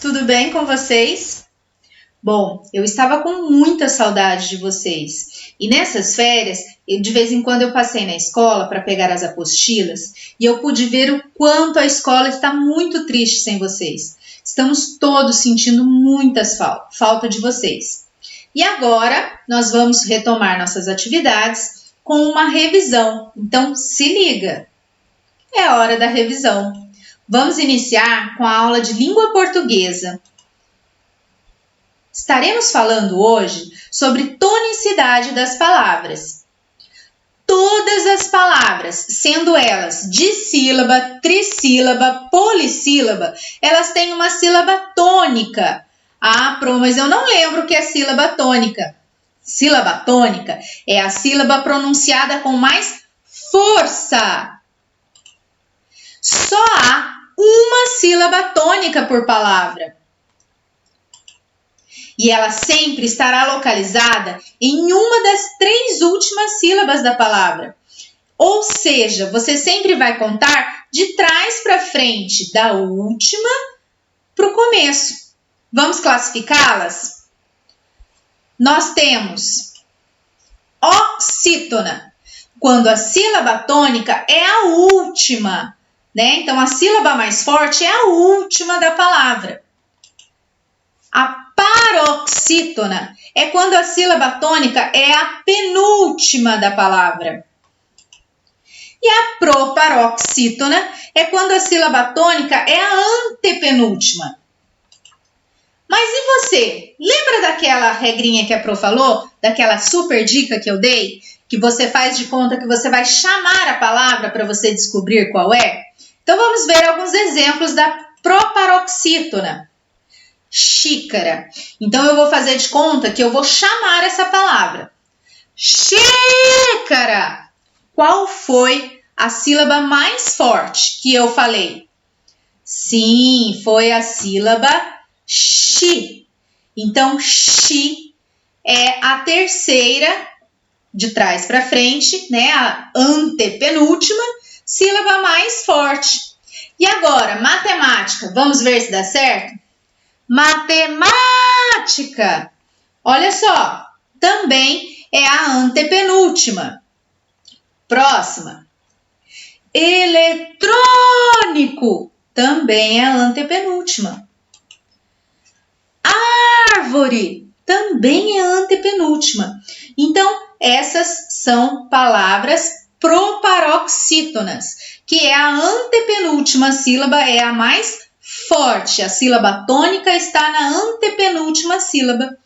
Tudo bem com vocês? Bom, eu estava com muita saudade de vocês. E nessas férias, de vez em quando eu passei na escola para pegar as apostilas e eu pude ver o quanto a escola está muito triste sem vocês. Estamos todos sentindo muitas falta de vocês. E agora nós vamos retomar nossas atividades com uma revisão. Então se liga! É hora da revisão. Vamos iniciar com a aula de língua portuguesa. Estaremos falando hoje sobre tonicidade das palavras. Todas as palavras, sendo elas dissílaba, trissílaba, polissílaba, elas têm uma sílaba tônica. Ah, mas eu não lembro o que é sílaba tônica. Sílaba tônica é a sílaba pronunciada com mais força. Só há uma sílaba tônica por palavra. E ela sempre estará localizada em uma das 3 últimas sílabas da palavra. Ou seja, você sempre vai contar de trás para frente, da última para o começo. Vamos classificá-las? Nós temos oxítona, quando a sílaba tônica é a última, né? Então, a sílaba mais forte é a última da palavra. A paroxítona é quando a sílaba tônica é a penúltima da palavra. E a proparoxítona é quando a sílaba tônica é a antepenúltima. Mas e você? Lembra daquela regrinha que a Pro falou? Daquela super dica que eu dei? Que você faz de conta que você vai chamar a palavra para você descobrir qual é? Então vamos ver alguns exemplos da proparoxítona. Xícara. Então, eu vou fazer de conta que eu vou chamar essa palavra. Xícara. Qual foi a sílaba mais forte que eu falei? Sim, foi a sílaba xi. Então, xi é a terceira de trás para frente, né? A antepenúltima sílaba mais forte. E agora, matemática. Vamos ver se dá certo? Matemática. Olha só, também é a antepenúltima. Próxima. Eletrônico. Também é a antepenúltima. Árvore. Também é a antepenúltima. Então, essas são palavras proparoxítonas, que é a antepenúltima sílaba, é a mais forte. A sílaba tônica está na antepenúltima sílaba.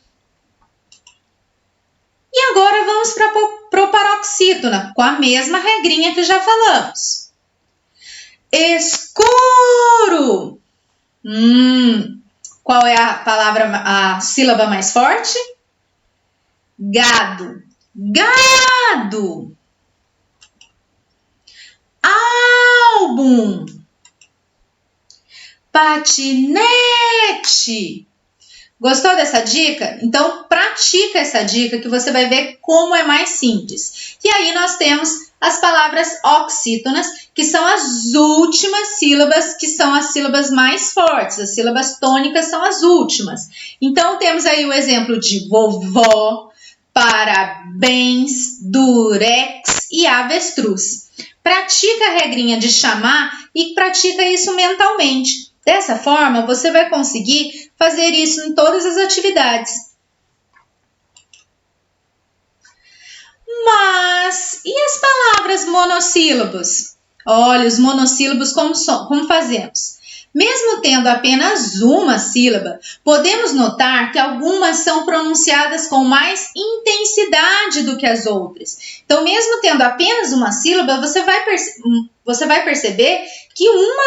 E agora vamos para a proparoxítona, com a mesma regrinha que já falamos. Escuro. Qual é a sílaba mais forte? Gado. Gado. Álbum. Patinete. Gostou dessa dica? Então, pratica essa dica que você vai ver como é mais simples. E aí nós temos as palavras oxítonas, que são as últimas sílabas, que são as sílabas mais fortes. As sílabas tônicas são as últimas. Então, temos aí o exemplo de vovó, parabéns, durex e avestruz. Pratica a regrinha de chamar e pratica isso mentalmente. Dessa forma, você vai conseguir fazer isso em todas as atividades. Mas, e as palavras monossílabos? Olha, os monossílabos como fazemos? Mesmo tendo apenas uma sílaba, podemos notar que algumas são pronunciadas com mais intensidade do que as outras. Então, mesmo tendo apenas uma sílaba, você vai perceber que uma,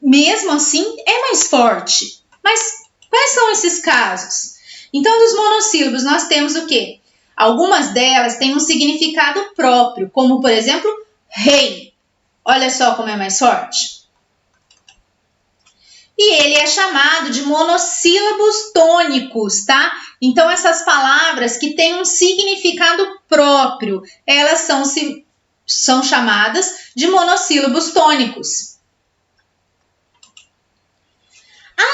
mesmo assim, é mais forte. Mas quais são esses casos? Então, dos monossílabos, nós temos o quê? Algumas delas têm um significado próprio, como, por exemplo, rei. Olha só como é mais forte. E ele é chamado de monossílabos tônicos, tá? Então, essas palavras que têm um significado próprio, elas são chamadas de monossílabos tônicos.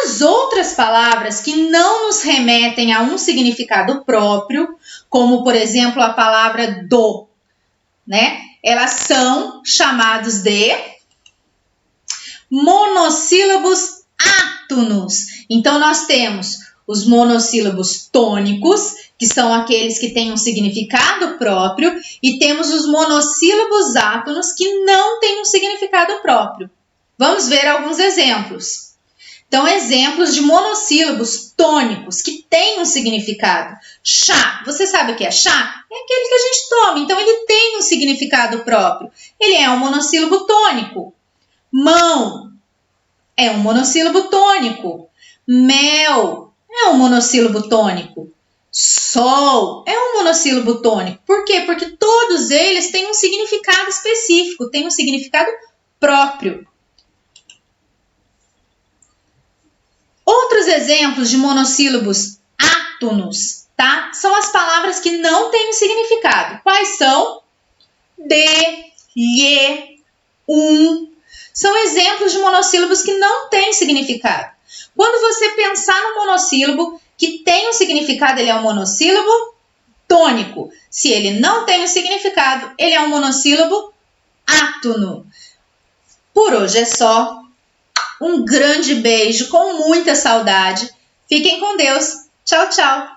As outras palavras que não nos remetem a um significado próprio, como por exemplo a palavra do, né? Elas são chamados de monossílabos átonos. Então nós temos os monossílabos tônicos, que são aqueles que têm um significado próprio, e temos os monossílabos átonos que não têm um significado próprio. Vamos ver alguns exemplos. Então, exemplos de monossílabos tônicos que têm um significado. Chá, você sabe o que é chá? É aquele que a gente toma, então ele tem um significado próprio. Ele é um monossílabo tônico. Mão é um monossílabo tônico. Mel é um monossílabo tônico. Sol é um monossílabo tônico. Por quê? Porque todos eles têm um significado específico, têm um significado próprio. Outros exemplos de monossílabos átonos, tá? São as palavras que não têm um significado. Quais são? De, lhe, são exemplos de monossílabos que não têm significado. Quando você pensar no monossílabo que tem um significado, ele é um monossílabo tônico. Se ele não tem um significado, ele é um monossílabo átono. Por hoje é só. Um grande beijo com muita saudade. Fiquem com Deus. Tchau, tchau.